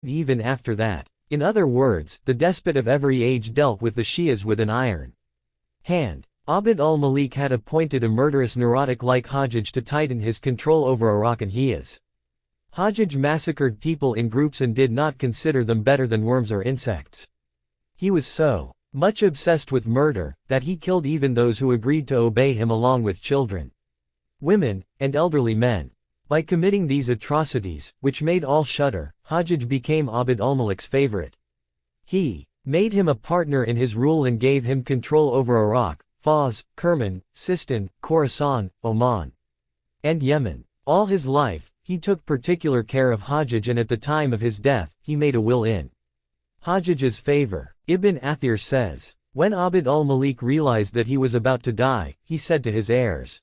even after that. In other words, the despot of every age dealt with the Shias with an iron hand. Abd al-Malik had appointed a murderous neurotic like Hajjaj to tighten his control over Iraq and Hijaz. Hajjaj massacred people in groups and did not consider them better than worms or insects. He was so much obsessed with murder, that he killed even those who agreed to obey him along with children, women, and elderly men. By committing these atrocities, which made all shudder, Hajjaj became Abd al-Malik's favorite. He made him a partner in his rule and gave him control over Iraq, Fars, Kerman, Sistan, Khorasan, Oman, and Yemen. All his life, he took particular care of Hajjaj, and at the time of his death, he made a will in Hajjaj's favor. Ibn Athir says, when Abd al-Malik realized that he was about to die, he said to his heirs,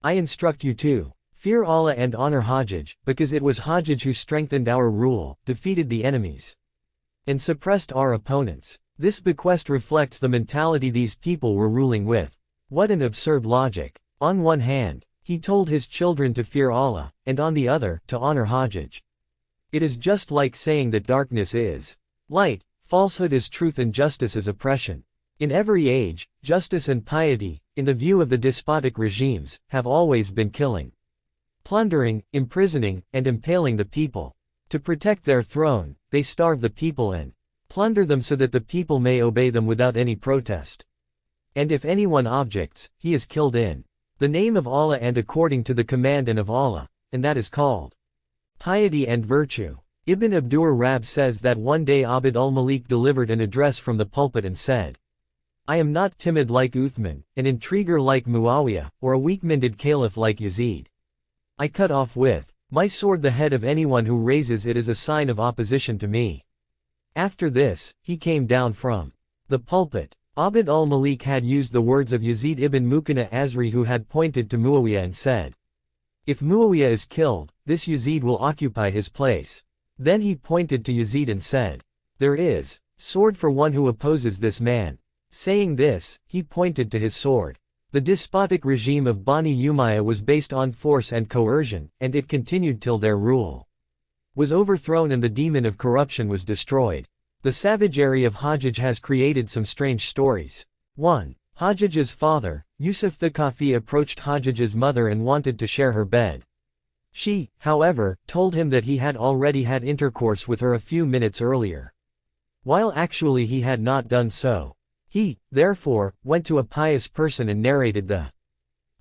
I instruct you to fear Allah and honor Hajjaj, because it was Hajjaj who strengthened our rule, defeated the enemies, and suppressed our opponents. This bequest reflects the mentality these people were ruling with. What an absurd logic. On one hand, he told his children to fear Allah, and on the other, to honor Hajjaj. It is just like saying that darkness is light, falsehood is truth, and justice is oppression. In every age, justice and piety, in the view of the despotic regimes, have always been killing, plundering, imprisoning, and impaling the people. To protect their throne, they starve the people and plunder them so that the people may obey them without any protest. And if anyone objects, he is killed in the name of Allah and according to the command of Allah, and that is called piety and virtue. Ibn Abdur Rab says that one day Abd al-Malik delivered an address from the pulpit and said, I am not timid like Uthman, an intriguer like Muawiyah, or a weak-minded caliph like Yazid. I cut off with my sword the head of anyone who raises it as a sign of opposition to me. After this, he came down from the pulpit. Abd al-Malik had used the words of Yazid ibn Muqanna Azri, who had pointed to Muawiyah and said, if Muawiyah is killed, this Yazid will occupy his place. Then he pointed to Yazid and said, there is sword for one who opposes this man. Saying this, he pointed to his sword. The despotic regime of Bani Umayyah was based on force and coercion, and it continued till their rule was overthrown and the demon of corruption was destroyed. The savagery of Hajjaj has created some strange stories. 1. Hajjaj's father, Yusuf Thaqafi, approached Hajjaj's mother and wanted to share her bed. She, however, told him that he had already had intercourse with her a few minutes earlier, while actually he had not done so. He, therefore, went to a pious person and narrated the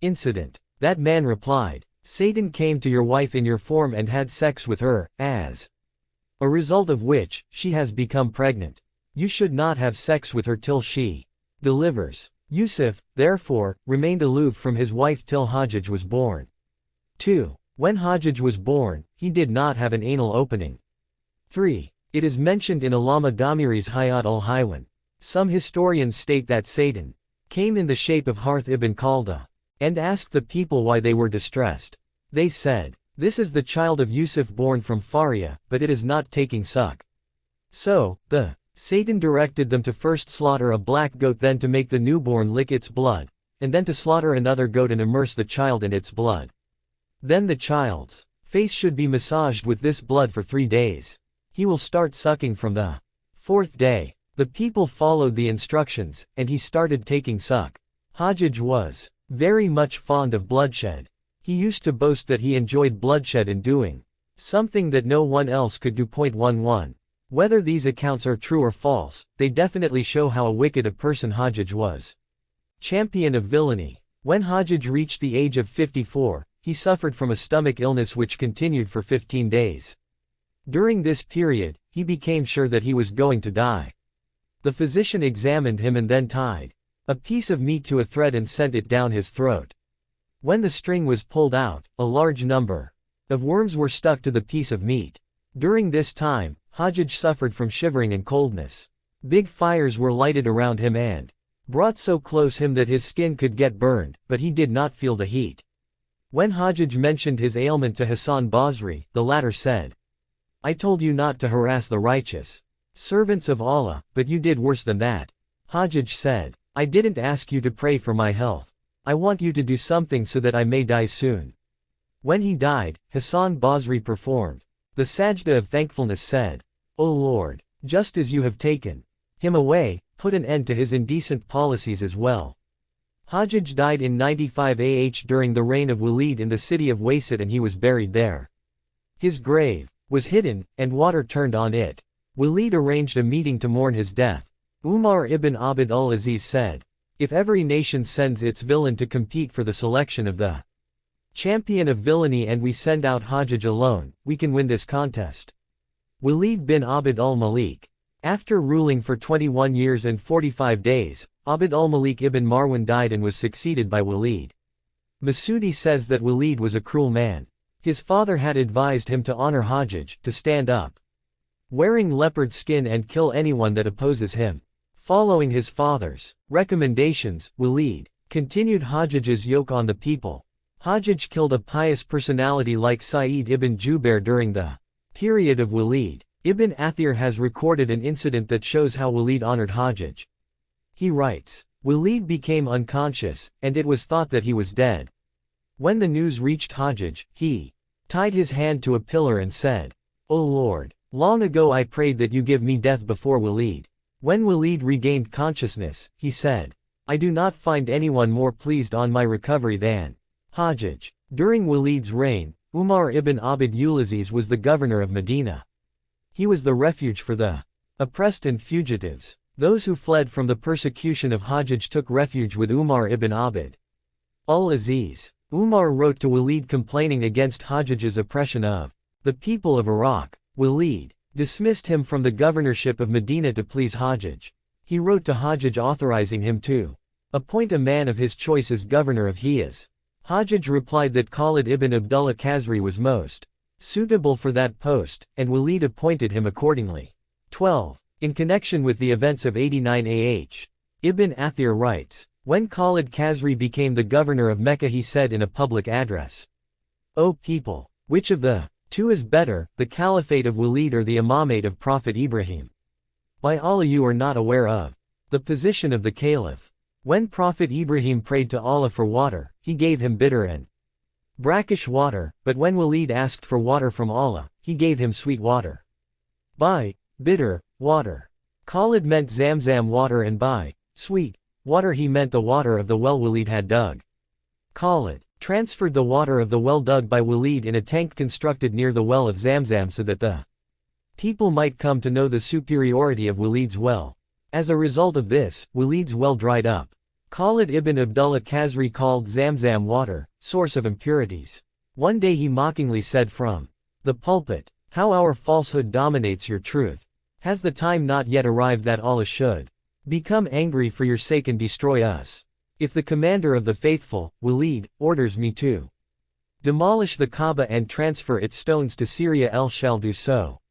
incident. That man replied, Satan came to your wife in your form and had sex with her, as a result of which, she has become pregnant. You should not have sex with her till she delivers. Yusuf, therefore, remained aloof from his wife till Hajjaj was born. 2. When Hajjaj was born, he did not have an anal opening. 3. It is mentioned in Allama Damiri's Hayat al-Haywan. Some historians state that Satan came in the shape of Harth ibn Khalda and asked the people why they were distressed. They said, this is the child of Yusuf born from Faria, but it is not taking suck. So, Satan directed them to first slaughter a black goat, then to make the newborn lick its blood, and then to slaughter another goat and immerse the child in its blood. Then the child's face should be massaged with this blood for 3 days. He will start sucking from the 4th day. The people followed the instructions, and he started taking suck. Hajjaj was very much fond of bloodshed. He used to boast that he enjoyed bloodshed in doing something that no one else could do. 11. Whether these accounts are true or false, they definitely show how wicked a person Hajjaj was. Champion of villainy. When Hajjaj reached the age of 54, he suffered from a stomach illness which continued for 15 days. During this period, he became sure that he was going to die. The physician examined him and then tied a piece of meat to a thread and sent it down his throat. When the string was pulled out, a large number of worms were stuck to the piece of meat. During this time, Hajjaj suffered from shivering and coldness. Big fires were lighted around him and brought so close him that his skin could get burned, but he did not feel the heat. When Hajjaj mentioned his ailment to Hassan Basri, the latter said, I told you not to harass the righteous servants of Allah, but you did worse than that. Hajjaj said, I didn't ask you to pray for my health. I want you to do something so that I may die soon. When he died, Hassan Basri performed the sajda of thankfulness, said, O Lord, just as you have taken him away, put an end to his indecent policies as well. Hajjaj died in 95 AH during the reign of Walid in the city of Wasit, and he was buried there. His grave was hidden, and water turned on it. Walid arranged a meeting to mourn his death. Umar ibn Abd al-Aziz said, "If every nation sends its villain to compete for the selection of the champion of villainy and we send out Hajjaj alone, we can win this contest." Walid bin Abd al-Malik. After ruling for 21 years and 45 days, Abd al-Malik ibn Marwan died and was succeeded by Walid. Masudi says that Walid was a cruel man. His father had advised him to honor Hajjaj, to stand up wearing leopard skin and kill anyone that opposes him. Following his father's recommendations, Walid continued Hajjaj's yoke on the people. Hajjaj killed a pious personality like Sa'id ibn Jubair during the period of Walid. Ibn Athir has recorded an incident that shows how Walid honored Hajjaj. He writes, "Walid became unconscious, and it was thought that he was dead. When the news reached Hajjaj, he tied his hand to a pillar and said, 'O Lord, long ago I prayed that you give me death before Walid.' When Walid regained consciousness, he said, 'I do not find anyone more pleased on my recovery than Hajjaj.'" During Walid's reign, Umar ibn Abd al-Aziz was the governor of Medina. He was the refuge for the oppressed and fugitives. Those who fled from the persecution of Hajjaj took refuge with Umar ibn Abd al-Aziz. Umar wrote to Walid complaining against Hajjaj's oppression of the people of Iraq. Walid dismissed him from the governorship of Medina to please Hajjaj. He wrote to Hajjaj authorizing him to appoint a man of his choice as governor of Hijaz. Hajjaj replied that Khalid ibn Abdullah Khazri was most suitable for that post, and Walid appointed him accordingly. 12. In connection with the events of 89 AH, Ibn Athir writes, "When Khalid Khazri became the governor of Mecca, he said in a public address, 'O people, which of the two is better, the caliphate of Walid or the imamate of Prophet Ibrahim? By Allah, you are not aware of the position of the caliph. When Prophet Ibrahim prayed to Allah for water, he gave him bitter and brackish water, but when Walid asked for water from Allah, he gave him sweet water. By bitter water, Khalid meant Zamzam water, and by sweet water he meant the water of the well Walid had dug. Khalid transferred the water of the well dug by Walid in a tank constructed near the well of Zamzam so that the people might come to know the superiority of Walid's well. As a result of this, Walid's well dried up. Khalid ibn Abdullah Khazri called Zamzam water, source of impurities. One day he mockingly said from the pulpit, "How our falsehood dominates your truth. Has the time not yet arrived that Allah should become angry for your sake and destroy us? If the commander of the faithful, Walid, orders me to demolish the Kaaba and transfer its stones to Syria, I shall do so.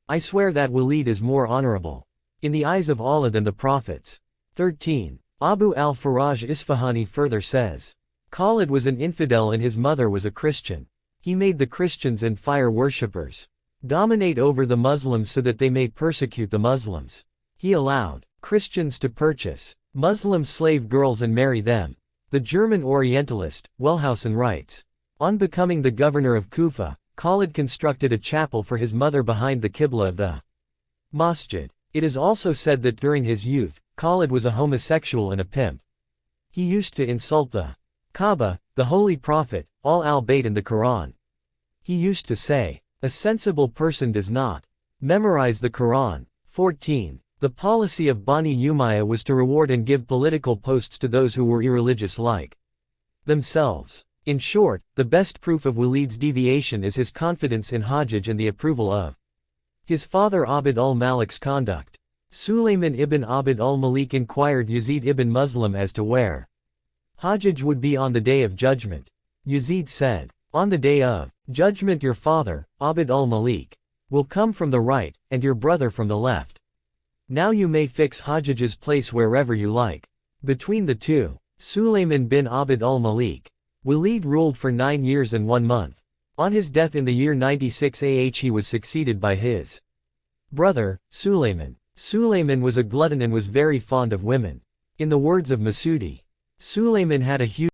I swear that Walid is more honorable in the eyes of Allah than the prophets." 13. Abu al-Faraj Isfahani further says, "Khalid was an infidel and his mother was a Christian. He made the Christians and fire worshippers dominate over the Muslims so that they may persecute the Muslims. He allowed Christians to purchase Muslim slave girls and marry them." The German Orientalist, Wellhausen writes, "On becoming the governor of Kufa, Khalid constructed a chapel for his mother behind the Qibla of the masjid. It is also said that during his youth, Khalid was a homosexual and a pimp. He used to insult the Kaaba, the Holy Prophet, al-Bayt and the Quran. He used to say, 'A sensible person does not memorize the Quran.'" 14. The policy of Bani Umayyah was to reward and give political posts to those who were irreligious like themselves. In short, the best proof of Walid's deviation is his confidence in Hajjaj and the approval of his father Abd al-Malik's conduct. Sulayman ibn Abd al-Malik inquired Yazid ibn Muslim as to where Hajjaj would be on the day of judgment. Yazid said, "On the day of judgment your father, Abd al-Malik, will come from the right, and your brother from the left. Now you may fix Hajjaj's place wherever you like." Between the two, Sulayman bin Abd al-Malik, Walid ruled for 9 years and 1 month. On his death in the year 96 AH he was succeeded by his brother, Sulayman. Sulayman was a glutton and was very fond of women. In the words of Masudi, Sulayman had a huge